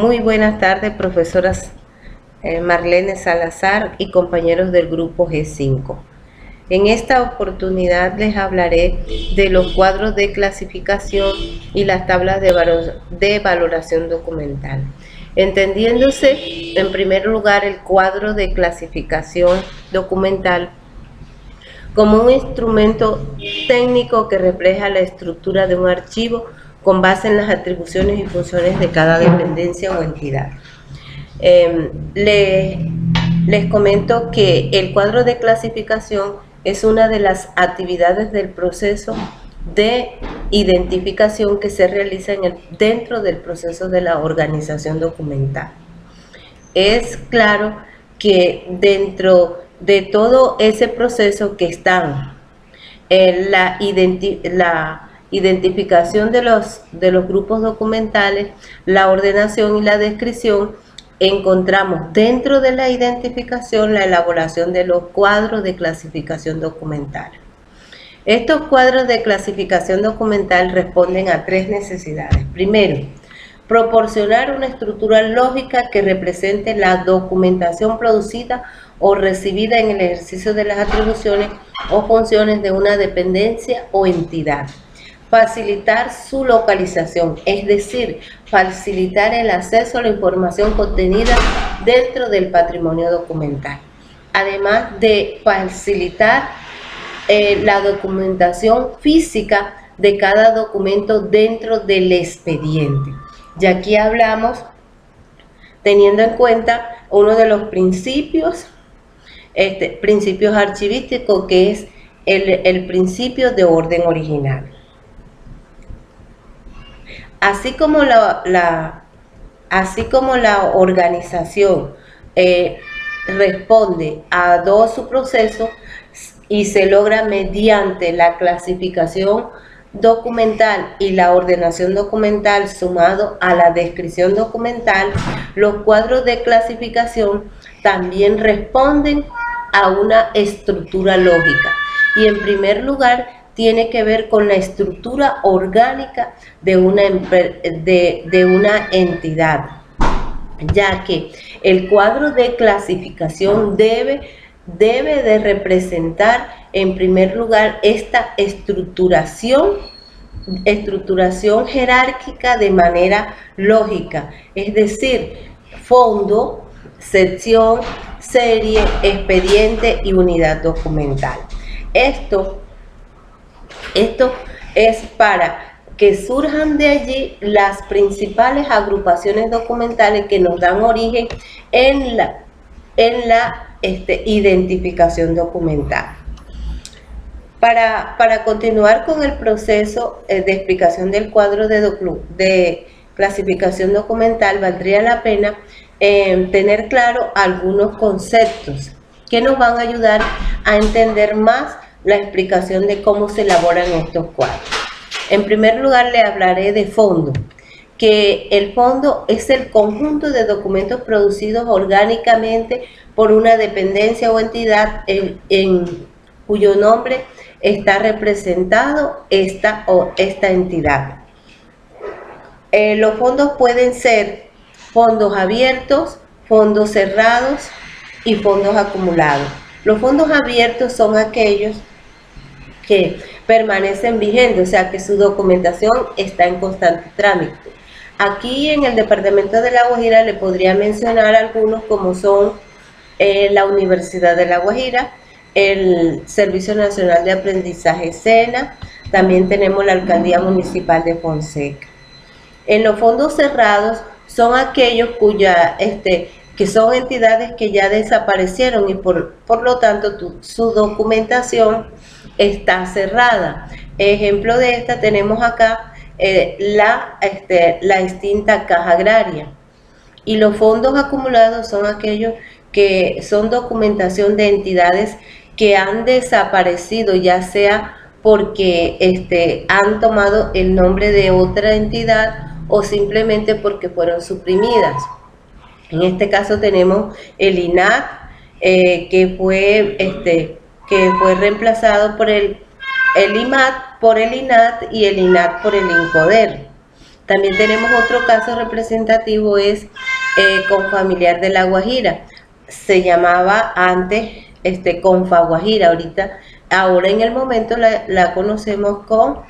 Muy buenas tardes, profesoras Marlene Salazar y compañeros del grupo G5. En esta oportunidad les hablaré de los cuadros de clasificación y las tablas de valoración documental. Entendiéndose, en primer lugar, el cuadro de clasificación documental como un instrumento técnico que refleja la estructura de un archivo con base en las atribuciones y funciones de cada dependencia o entidad. Les comento que el cuadro de clasificación es una de las actividades del proceso de identificación que se realiza dentro del proceso de la organización documental. Es claro que dentro de todo ese proceso que están la identificación de los grupos documentales, la ordenación y la descripción, encontramos dentro de la identificación la elaboración de los cuadros de clasificación documental. Estos cuadros de clasificación documental responden a tres necesidades. Primero, proporcionar una estructura lógica que represente la documentación producida o recibida en el ejercicio de las atribuciones o funciones de una dependencia o entidad. Facilitar su localización, es decir, facilitar el acceso a la información contenida dentro del patrimonio documental. Además de facilitar la documentación física de cada documento dentro del expediente. Y aquí hablamos teniendo en cuenta uno de los principios archivísticos, que es el principio de orden original. Así como la organización responde a dos subprocesos y se logra mediante la clasificación documental y la ordenación documental sumado a la descripción documental, los cuadros de clasificación también responden a una estructura lógica y en primer lugar tiene que ver con la estructura orgánica de una entidad, ya que el cuadro de clasificación debe de representar en primer lugar esta estructuración jerárquica de manera lógica, es decir, fondo, sección, serie, expediente y unidad documental. Esto es para que surjan de allí las principales agrupaciones documentales que nos dan origen en la identificación documental. Para continuar con el proceso de explicación del cuadro de clasificación documental, valdría la pena tener claro algunos conceptos que nos van a ayudar a entender más la explicación de cómo se elaboran estos cuadros. En primer lugar, le hablaré de fondo, que el fondo es el conjunto de documentos producidos orgánicamente por una dependencia o entidad en cuyo nombre está representado esta entidad. Los fondos pueden ser fondos abiertos, fondos cerrados y fondos acumulados. Los fondos abiertos son aquellos que permanecen vigentes, o sea que su documentación está en constante trámite. Aquí en el departamento de La Guajira le podría mencionar algunos, como son la Universidad de La Guajira, el Servicio Nacional de Aprendizaje SENA, también tenemos la Alcaldía Municipal de Fonseca. En los fondos cerrados son aquellos que son entidades que ya desaparecieron y por lo tanto su documentación está cerrada. Ejemplo de esta tenemos acá la extinta Caja Agraria. Y los fondos acumulados son aquellos que son documentación de entidades que han desaparecido, ya sea porque han tomado el nombre de otra entidad o simplemente porque fueron suprimidas. En este caso tenemos el INAT, que fue reemplazado por el IMAT por el INAT y el INAT por el INCODER. También tenemos otro caso representativo, es Confamiliar de La Guajira. Se llamaba antes Confaguajira, ahora en el momento la conocemos con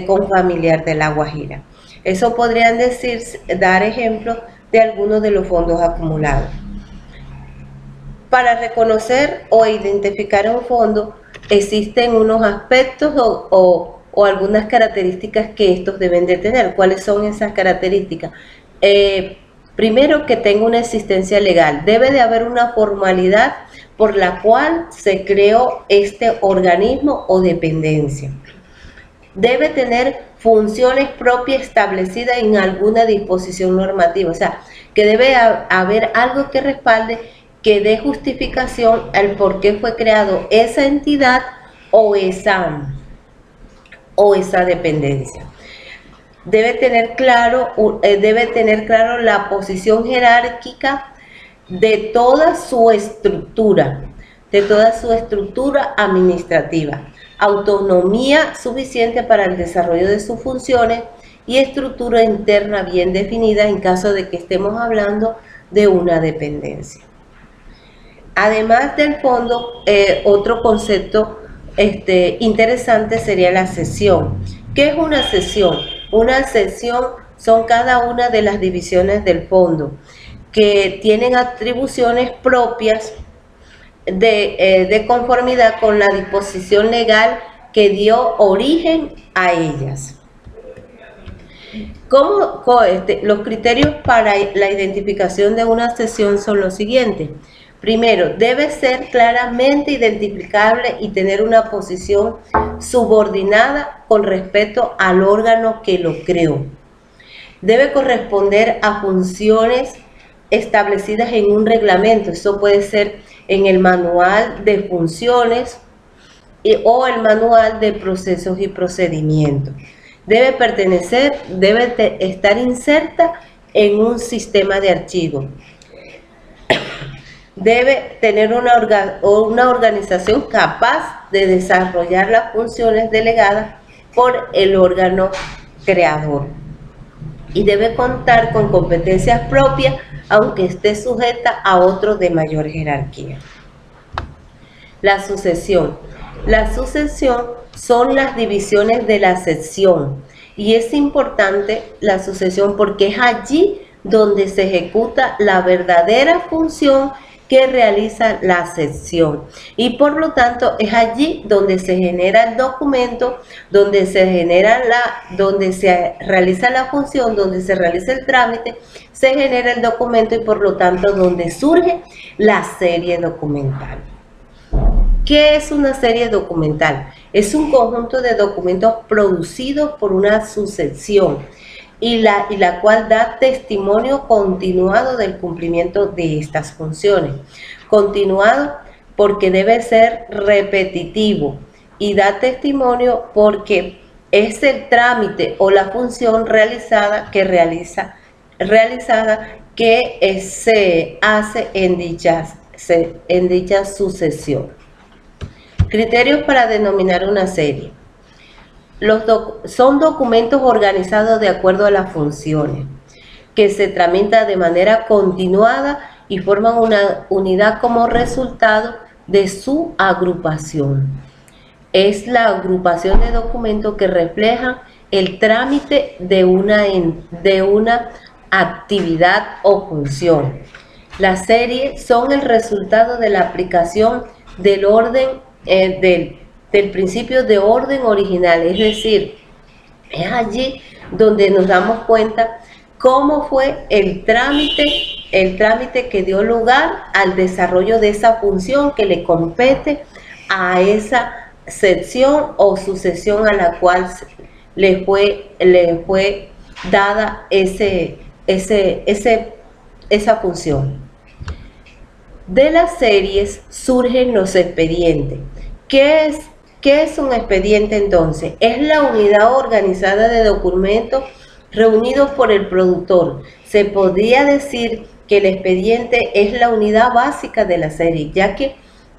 Confamiliar de La Guajira. Eso podrían dar ejemplos de algunos de los fondos acumulados. Para reconocer o identificar un fondo, existen unos aspectos o algunas características que estos deben de tener. ¿Cuáles son esas características? Primero, que tenga una existencia legal. Debe de haber una formalidad por la cual se creó este organismo o dependencia. Debe tener funciones propias establecidas en alguna disposición normativa. O sea, que debe haber algo que respalde, que dé justificación al por qué fue creado esa entidad o esa dependencia. Debe tener claro la posición jerárquica de toda su estructura administrativa, autonomía suficiente para el desarrollo de sus funciones y estructura interna bien definida en caso de que estemos hablando de una dependencia. Además del fondo, otro concepto interesante sería la cesión. ¿Qué es una cesión? Una cesión son cada una de las divisiones del fondo que tienen atribuciones propias de conformidad con la disposición legal que dio origen a ellas. Los criterios para la identificación de una cesión son los siguientes. Primero, debe ser claramente identificable y tener una posición subordinada con respecto al órgano que lo creó. Debe corresponder a funciones establecidas en un reglamento. Eso puede ser en el manual de funciones o el manual de procesos y procedimientos. Debe estar inserta en un sistema de archivos. Debe tener una organización capaz de desarrollar las funciones delegadas por el órgano creador. Y debe contar con competencias propias, aunque esté sujeta a otros de mayor jerarquía. La sucesión. La sucesión son las divisiones de la sección. Y es importante la sucesión porque es allí donde se ejecuta la verdadera función que realiza la sección, y por lo tanto es allí donde se genera el documento, donde se realiza la función, donde se realiza el trámite, se genera el documento y por lo tanto donde surge la serie documental. ¿Qué es una serie documental? Es un conjunto de documentos producidos por una sucesión y la cual da testimonio continuado del cumplimiento de estas funciones. Continuado porque debe ser repetitivo y da testimonio porque es el trámite o la función realizada que se hace en dicha sucesión. Criterios para denominar una serie. Son documentos organizados de acuerdo a las funciones, que se tramitan de manera continuada y forman una unidad como resultado de su agrupación. Es la agrupación de documentos que reflejan el trámite de una actividad o función. Las series son el resultado de la aplicación del orden del principio de orden original, es decir, es allí donde nos damos cuenta cómo fue el trámite que dio lugar al desarrollo de esa función que le compete a esa sección o sucesión a la cual le fue dada esa función. De las series surgen los expedientes. ¿Qué es un expediente entonces? Es la unidad organizada de documentos reunidos por el productor. Se podría decir que el expediente es la unidad básica de la serie, ya que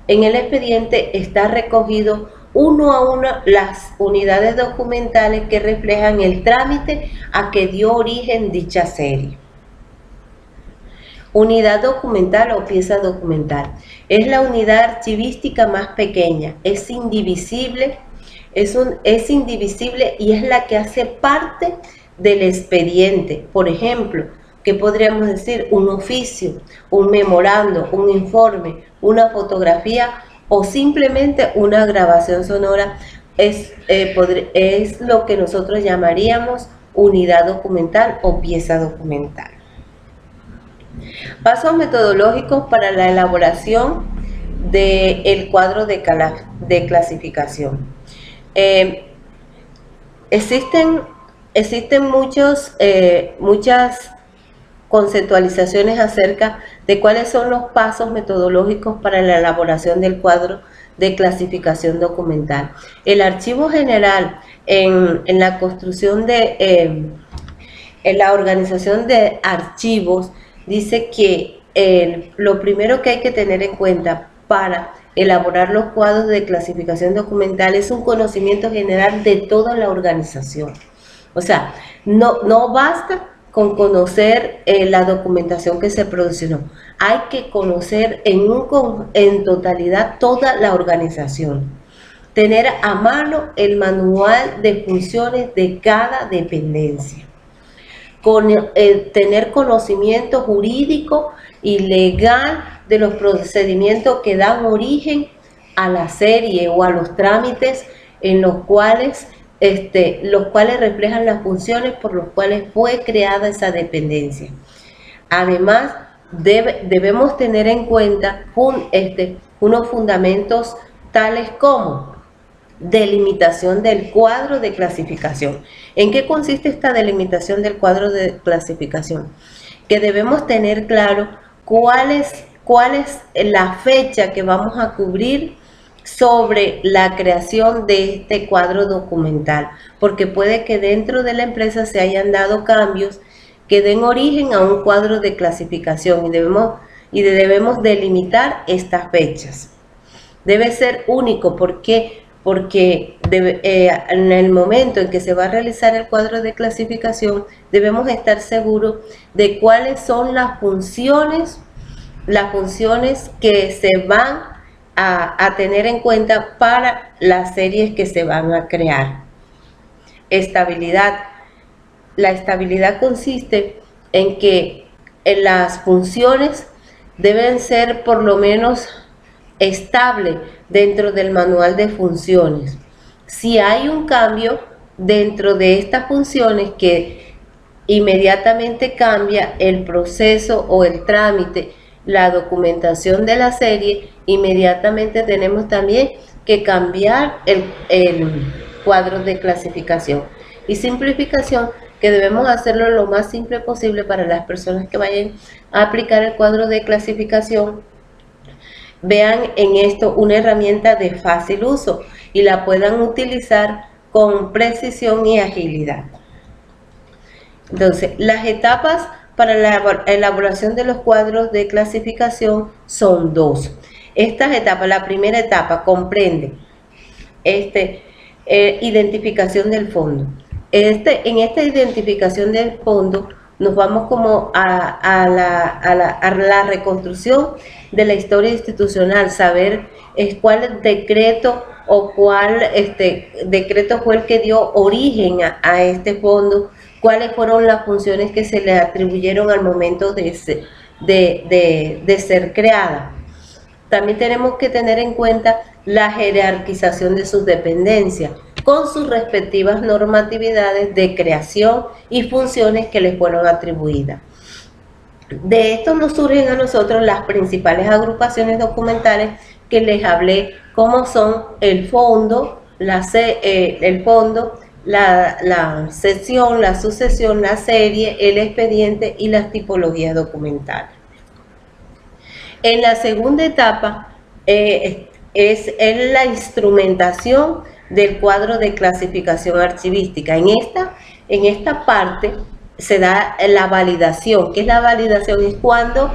en el expediente está recogido uno a uno las unidades documentales que reflejan el trámite a que dio origen dicha serie. Unidad documental o pieza documental. Es la unidad archivística más pequeña, es indivisible, es indivisible y es la que hace parte del expediente. Por ejemplo, ¿qué podríamos decir? Un oficio, un memorando, un informe, una fotografía o simplemente una grabación sonora. Es lo que nosotros llamaríamos unidad documental o pieza documental. Pasos metodológicos para la elaboración del cuadro de clasificación. Existen muchas conceptualizaciones acerca de cuáles son los pasos metodológicos para la elaboración del cuadro de clasificación documental. El archivo general en la construcción en la organización de archivos dice que lo primero que hay que tener en cuenta para elaborar los cuadros de clasificación documental es un conocimiento general de toda la organización. O sea, no basta con conocer la documentación que se produjo, hay que conocer en totalidad toda la organización. Tener a mano el manual de funciones de cada dependencia. Tener conocimiento jurídico y legal de los procedimientos que dan origen a la serie o a los trámites en los cuales reflejan las funciones por las cuales fue creada esa dependencia. Además, debemos tener en cuenta unos fundamentos tales como delimitación del cuadro de clasificación. ¿En qué consiste esta delimitación del cuadro de clasificación? Que debemos tener claro cuál es la fecha que vamos a cubrir sobre la creación de este cuadro documental, porque puede que dentro de la empresa se hayan dado cambios que den origen a un cuadro de clasificación y debemos delimitar estas fechas. Debe ser único, porque en el momento en que se va a realizar el cuadro de clasificación debemos estar seguros de cuáles son las funciones que se van a tener en cuenta para las series que se van a crear. Estabilidad. La estabilidad consiste en que las funciones deben ser por lo menos estables dentro del manual de funciones. Si hay un cambio dentro de estas funciones que inmediatamente cambia el proceso o el trámite, la documentación de la serie, inmediatamente tenemos también que cambiar el cuadro de clasificación. Y simplificación, que debemos hacerlo lo más simple posible para las personas que vayan a aplicar el cuadro de clasificación. Vean en esto una herramienta de fácil uso y la puedan utilizar con precisión y agilidad. Entonces, las etapas para la elaboración de los cuadros de clasificación son dos. Estas etapas, la primera etapa comprende identificación del fondo. En esta identificación del fondo nos vamos como a la reconstrucción de la historia institucional, saber cuál decreto o cuál decreto fue el que dio origen a este fondo, cuáles fueron las funciones que se le atribuyeron al momento de ser creada. También tenemos que tener en cuenta la jerarquización de sus dependencias, con sus respectivas normatividades de creación y funciones que les fueron atribuidas. De esto nos surgen a nosotros las principales agrupaciones documentales que les hablé, como son el fondo, la sección, la sucesión, la serie, el expediente y las tipologías documentales. En la segunda etapa es la instrumentación del cuadro de clasificación archivística. En esta parte se da la validación. ¿Qué es la validación? Es cuando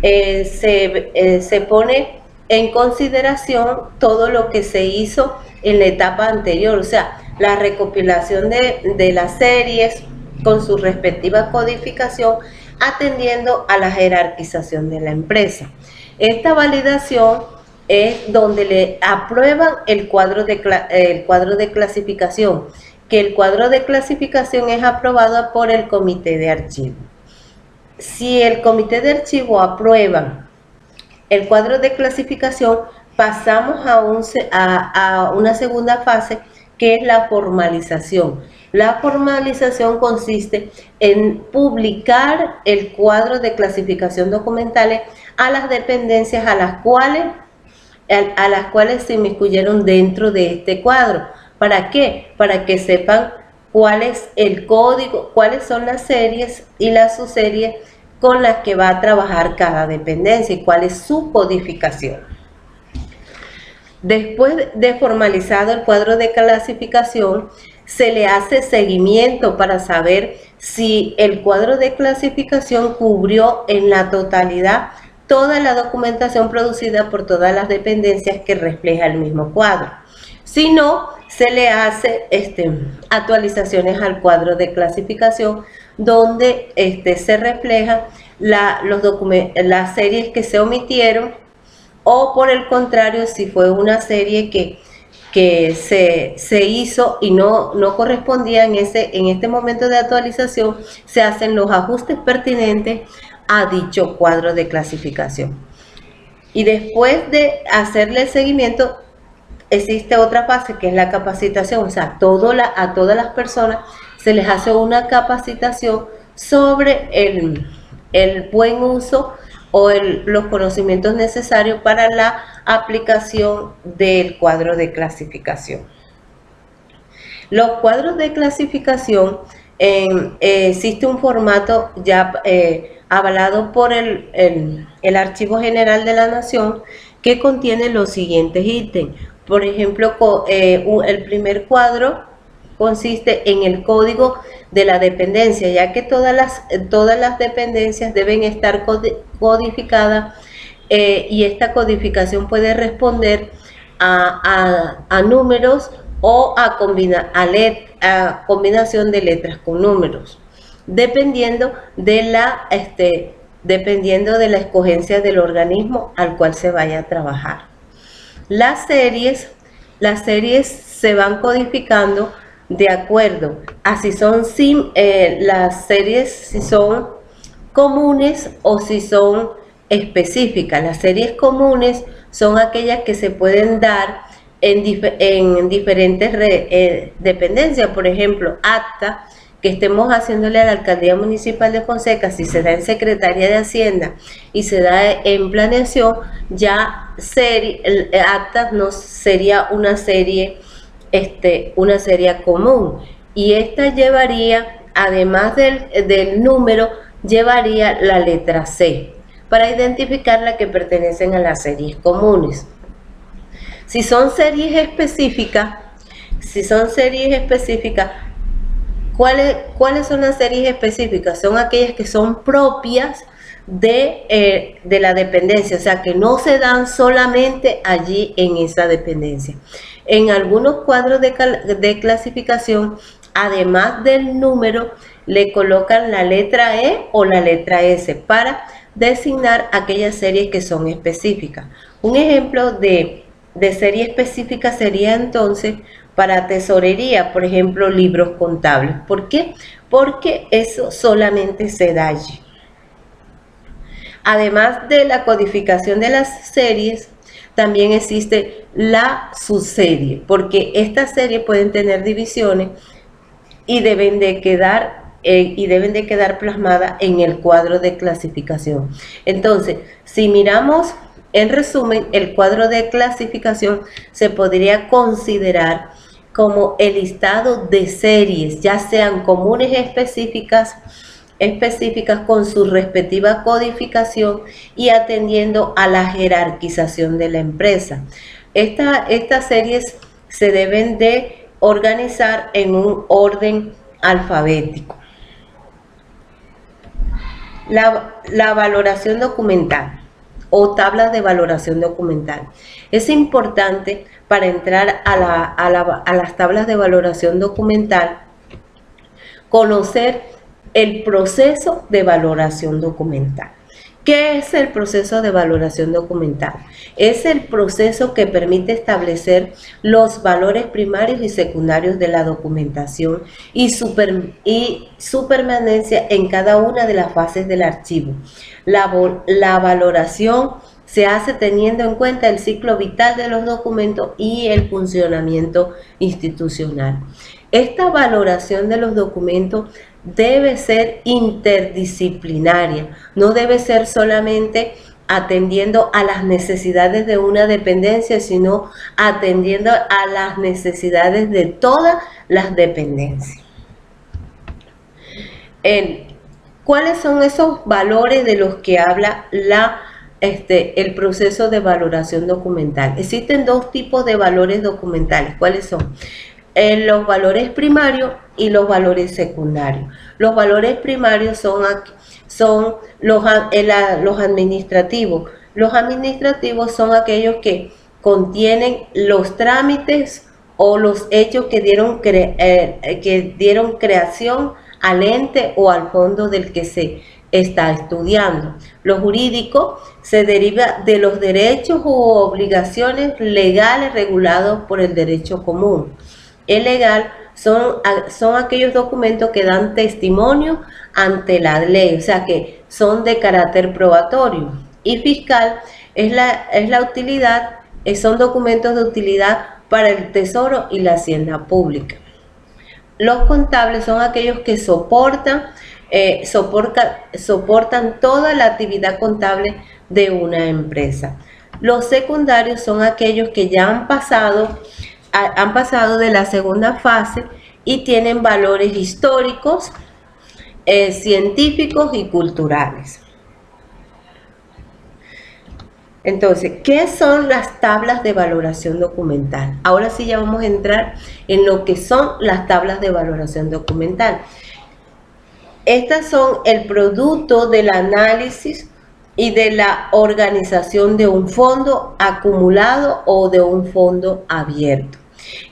se pone en consideración todo lo que se hizo en la etapa anterior, o sea, la recopilación de las series con su respectiva codificación, atendiendo a la jerarquización de la empresa. Esta validación es donde le aprueban el cuadro de clasificación, que el cuadro de clasificación es aprobado por el comité de archivo. Si el comité de archivo aprueba el cuadro de clasificación, pasamos a una segunda fase, que es la formalización. La formalización consiste en publicar el cuadro de clasificación documentales a las dependencias a las cuales se inmiscuyeron dentro de este cuadro. ¿Para qué? Para que sepan cuál es el código, cuáles son las series y las subseries con las que va a trabajar cada dependencia y cuál es su codificación. Después de formalizado el cuadro de clasificación, se le hace seguimiento para saber si el cuadro de clasificación cubrió en la totalidad toda la documentación producida por todas las dependencias que refleja el mismo cuadro. Si no, se le hace actualizaciones al cuadro de clasificación, donde se refleja las series que se omitieron, o por el contrario, si fue una serie que se hizo y no correspondía en este momento de actualización, se hacen los ajustes pertinentes a dicho cuadro de clasificación. Y después de hacerle el seguimiento, existe otra fase, que es la capacitación. O sea, a todas las personas se les hace una capacitación sobre el buen uso o los conocimientos necesarios para la aplicación del cuadro de clasificación. Los cuadros de clasificación, existe un formato ya avalado por el Archivo General de la Nación, que contiene los siguientes ítems. Por ejemplo, el primer cuadro consiste en el código de la dependencia, ya que todas las dependencias deben estar codificadas, y esta codificación puede responder a números o a combinación de letras con números, dependiendo de la escogencia del organismo al cual se vaya a trabajar. Las series se van codificando de acuerdo a si son las series si son comunes o si son específicas. Las series comunes son aquellas que se pueden dar en diferentes dependencias. Por ejemplo, acta que estemos haciéndole a la Alcaldía Municipal de Fonseca, si se da en Secretaría de Hacienda y se da en Planeación, ya acta no sería una serie común, y esta llevaría, además del número, llevaría la letra C para identificar las que pertenecen a las series comunes. Si son series específicas, ¿cuáles son las series específicas? Son aquellas que son propias de la dependencia, o sea, que no se dan solamente allí en esa dependencia. En algunos cuadros de clasificación, además del número, le colocan la letra E o la letra S para designar aquellas series que son específicas. Un ejemplo de serie específica sería entonces para tesorería, por ejemplo, libros contables. ¿Por qué? Porque eso solamente se da allí. Además de la codificación de las series, también existe la subserie, porque estas series pueden tener divisiones y deben de quedar plasmadas en el cuadro de clasificación. Entonces, si miramos en resumen, el cuadro de clasificación se podría considerar como el listado de series, ya sean comunes específicas con su respectiva codificación y atendiendo a la jerarquización de la empresa. Estas series se deben de organizar en un orden alfabético. La valoración documental. o tablas de valoración documental. Es importante para entrar a las tablas de valoración documental conocer el proceso de valoración documental. ¿Qué es el proceso de valoración documental? Es el proceso que permite establecer los valores primarios y secundarios de la documentación y su permanencia en cada una de las fases del archivo. La valoración se hace teniendo en cuenta el ciclo vital de los documentos y el funcionamiento institucional. Esta valoración de los documentos debe ser interdisciplinaria, no debe ser solamente atendiendo a las necesidades de una dependencia, sino atendiendo a las necesidades de todas las dependencias. ¿Cuáles son esos valores de los que habla el proceso de valoración documental? Existen dos tipos de valores documentales. ¿Cuáles son? Los valores primarios y los valores secundarios. Los valores primarios son los administrativos. Los administrativos son aquellos que contienen los trámites o los hechos que dieron creación al ente o al fondo del que se está estudiando. Lo jurídico se deriva de los derechos u obligaciones legales regulados por el derecho común. El legal son aquellos documentos que dan testimonio ante la ley, o sea que son de carácter probatorio. Y fiscal es la utilidad, son documentos de utilidad para el Tesoro y la Hacienda Pública. Los contables son aquellos que soportan toda la actividad contable de una empresa. Los secundarios son aquellos que ya han pasado de la segunda fase y tienen valores históricos, científicos y culturales. Entonces, ¿qué son las tablas de valoración documental? Ahora sí ya vamos a entrar en lo que son las tablas de valoración documental. Estas son el producto del análisis y de la organización de un fondo acumulado o de un fondo abierto,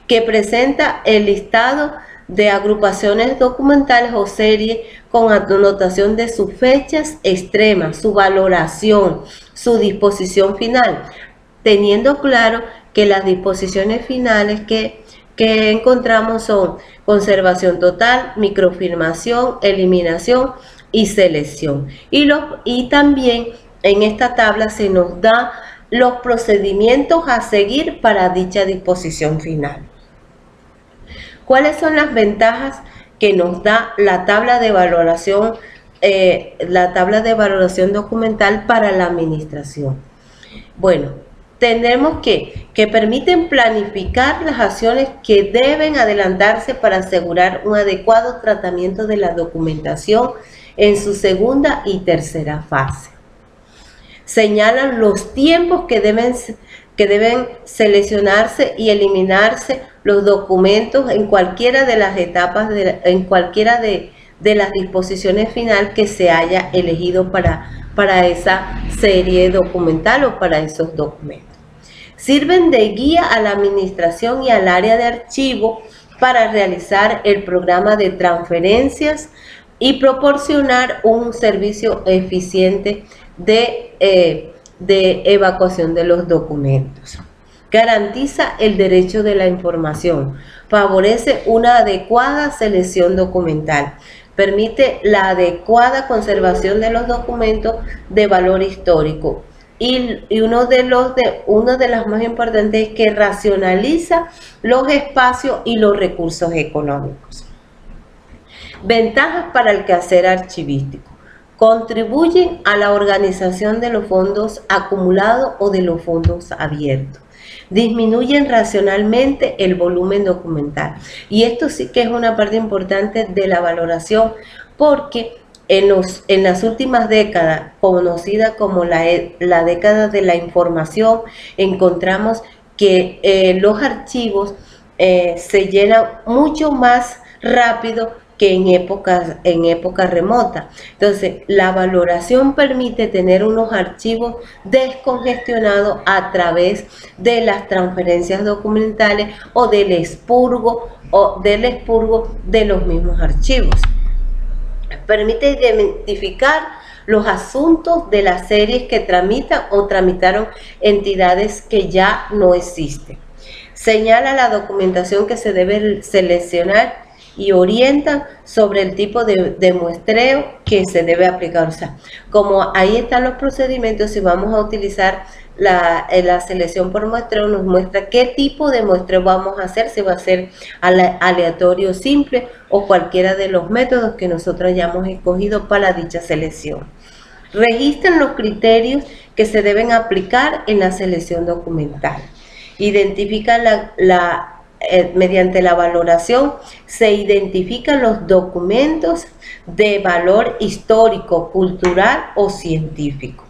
que presenta el listado de agrupaciones documentales o series con anotación de sus fechas extremas, su valoración, su disposición final, teniendo claro que las disposiciones finales que encontramos son conservación total, microfilmación, eliminación y selección. Y también en esta tabla se nos da los procedimientos a seguir para dicha disposición final. ¿Cuáles son las ventajas que nos da la tabla de valoración documental para la administración? Bueno, tenemos que permiten planificar las acciones que deben adelantarse para asegurar un adecuado tratamiento de la documentación en su segunda y tercera fase. Señalan los tiempos que deben seleccionarse y eliminarse los documentos en cualquiera de las etapas, en cualquiera de las disposiciones finales que se haya elegido para esa serie documental o para esos documentos. Sirven de guía a la administración y al área de archivo para realizar el programa de transferencias y proporcionar un servicio eficiente de evacuación de los documentos. Garantiza el derecho de la información, favorece una adecuada selección documental, permite la adecuada conservación de los documentos de valor histórico y uno de las más importantes es que racionaliza los espacios y los recursos económicos. Ventajas para el quehacer archivístico. Contribuyen a la organización de los fondos acumulados o de los fondos abiertos. Disminuyen racionalmente el volumen documental. Y esto sí que es una parte importante de la valoración, porque en las últimas décadas, conocida como la década de la información, encontramos que los archivos se llenan mucho más rápido que en época remota. Entonces, la valoración permite tener unos archivos descongestionados a través de las transferencias documentales o del expurgo de los mismos archivos. Permite identificar los asuntos de las series que tramitan o tramitaron entidades que ya no existen. Señala la documentación que se debe seleccionar y orientan sobre el tipo de muestreo que se debe aplicar. O sea, como ahí están los procedimientos, si vamos a utilizar la selección por muestreo, nos muestra qué tipo de muestreo vamos a hacer, si va a ser aleatorio simple o cualquiera de los métodos que nosotros hayamos escogido para dicha selección. Registran los criterios que se deben aplicar en la selección documental. Identifican mediante la valoración se identifican los documentos de valor histórico, cultural o científico.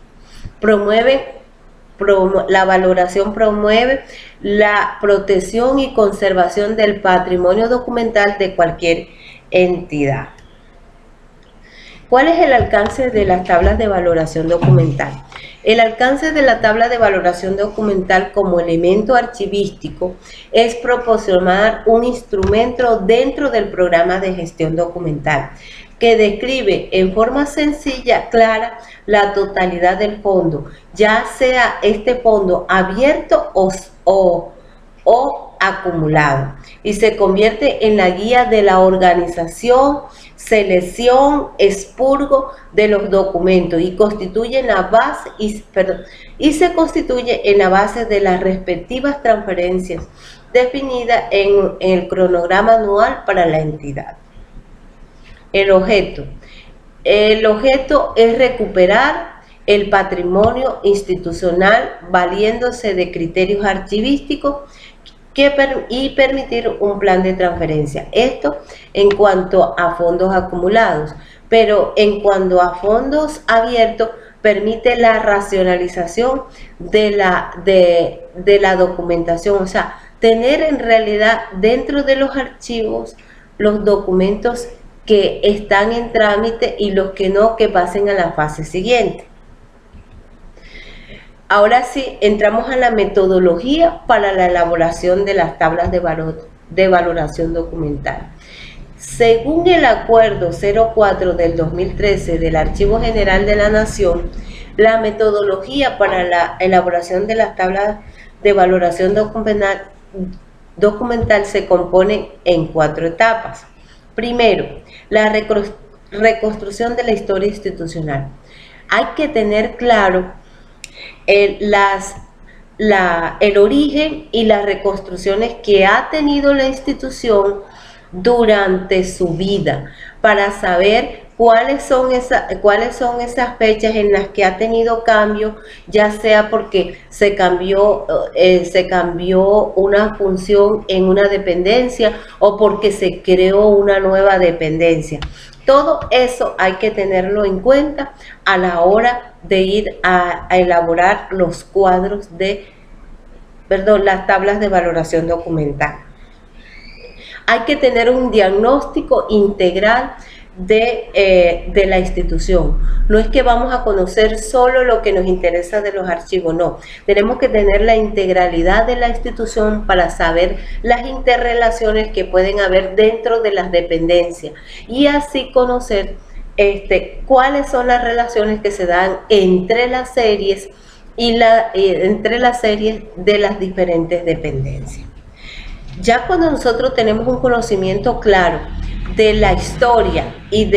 La valoración promueve la protección y conservación del patrimonio documental de cualquier entidad. ¿Cuál es el alcance de las tablas de valoración documental? El alcance de la tabla de valoración documental como elemento archivístico es proporcionar un instrumento dentro del programa de gestión documental que describe en forma sencilla, clara, la totalidad del fondo, ya sea este fondo abierto o acumulado, y se convierte en la guía de la organización, selección, expurgo de los documentos y constituye la base se constituye en la base de las respectivas transferencias definidas en el cronograma anual para la entidad. El objeto es recuperar el patrimonio institucional valiéndose de criterios archivísticos y permitir un plan de transferencia. Esto en cuanto a fondos acumulados, pero en cuanto a fondos abiertos, permite la racionalización de la documentación, o sea, tener en realidad dentro de los archivos los documentos que están en trámite y los que no, que pasen a la fase siguiente. Ahora sí, entramos a la metodología para la elaboración de las tablas de valoración documental. Según el Acuerdo 04 del 2013 del Archivo General de la Nación, la metodología para la elaboración de las tablas de valoración documental se compone en 4 etapas. Primero, la reconstrucción de la historia institucional. Hay que tener claro el origen y las reconstrucciones que ha tenido la institución durante su vida, para saber cuáles son esas fechas en las que ha tenido cambio, ya sea porque se cambió una función en una dependencia o porque se creó una nueva dependencia. Todo eso hay que tenerlo en cuenta a la hora de ir a elaborar los las tablas de valoración documental. Hay que tener un diagnóstico integral de la institución. No es que vamos a conocer solo lo que nos interesa de los archivos, no. Tenemos que tener la integralidad de la institución para saber las interrelaciones que pueden haber dentro de las dependencias y así conocer cuáles son las relaciones que se dan entre las series entre las series de las diferentes dependencias. Ya cuando nosotros tenemos un conocimiento claro de la historia y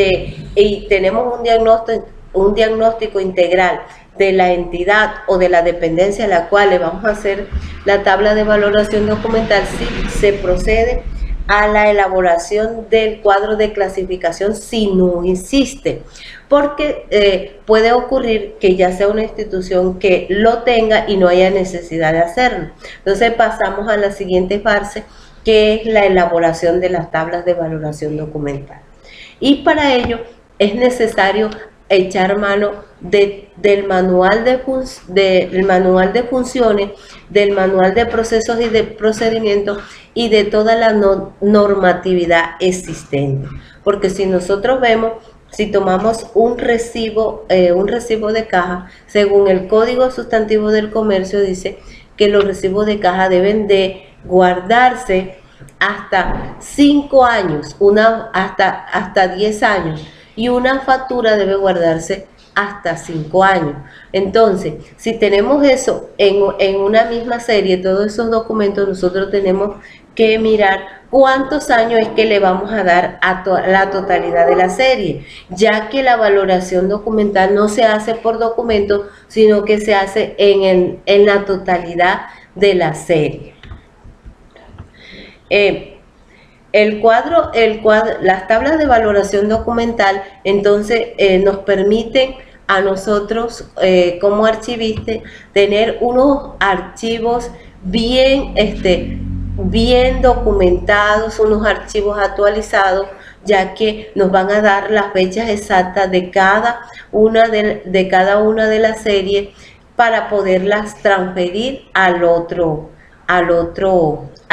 tenemos un diagnóstico integral de la entidad o de la dependencia a la cual le vamos a hacer la tabla de valoración documental, sí, se procede a la elaboración del cuadro de clasificación si no existe, porque puede ocurrir que ya sea una institución que lo tenga y no haya necesidad de hacerlo. Entonces pasamos a la siguiente fase, que es la elaboración de las tablas de valoración documental. Y para ello es necesario echar mano del manual de funciones, del manual de procesos y de procedimientos y de toda la normatividad existente. Porque si nosotros vemos, si tomamos un recibo de caja, según el Código Sustantivo del Comercio, dice que los recibos de caja deben de guardarse hasta 5 años, hasta 10 años, y una factura debe guardarse hasta 5 años. Entonces, si tenemos eso en una misma serie, todos esos documentos, nosotros tenemos que mirar cuántos años es que le vamos a dar a la totalidad de la serie, ya que la valoración documental no se hace por documento, sino que se hace en la totalidad de la serie. Las tablas de valoración documental, entonces, nos permiten a nosotros como archivistas tener unos archivos bien documentados, unos archivos actualizados, ya que nos van a dar las fechas exactas de cada una de las series para poderlas transferir a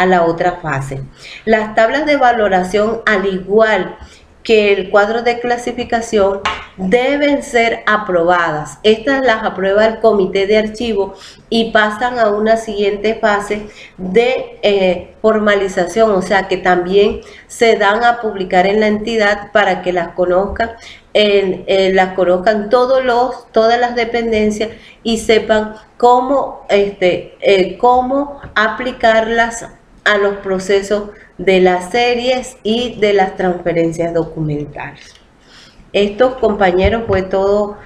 la otra fase. Las tablas de valoración, al igual que el cuadro de clasificación, deben ser aprobadas. Estas las aprueba el comité de archivo y pasan a una siguiente fase de formalización, o sea que también se dan a publicar en la entidad para que las conozcan, todas las dependencias y sepan cómo aplicarlas a los procesos de las series y de las transferencias documentales. Esto, compañeros, fue todo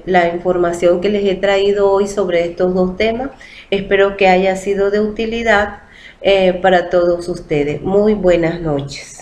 la información que les he traído hoy sobre estos dos temas. Espero que haya sido de utilidad para todos ustedes. Muy buenas noches.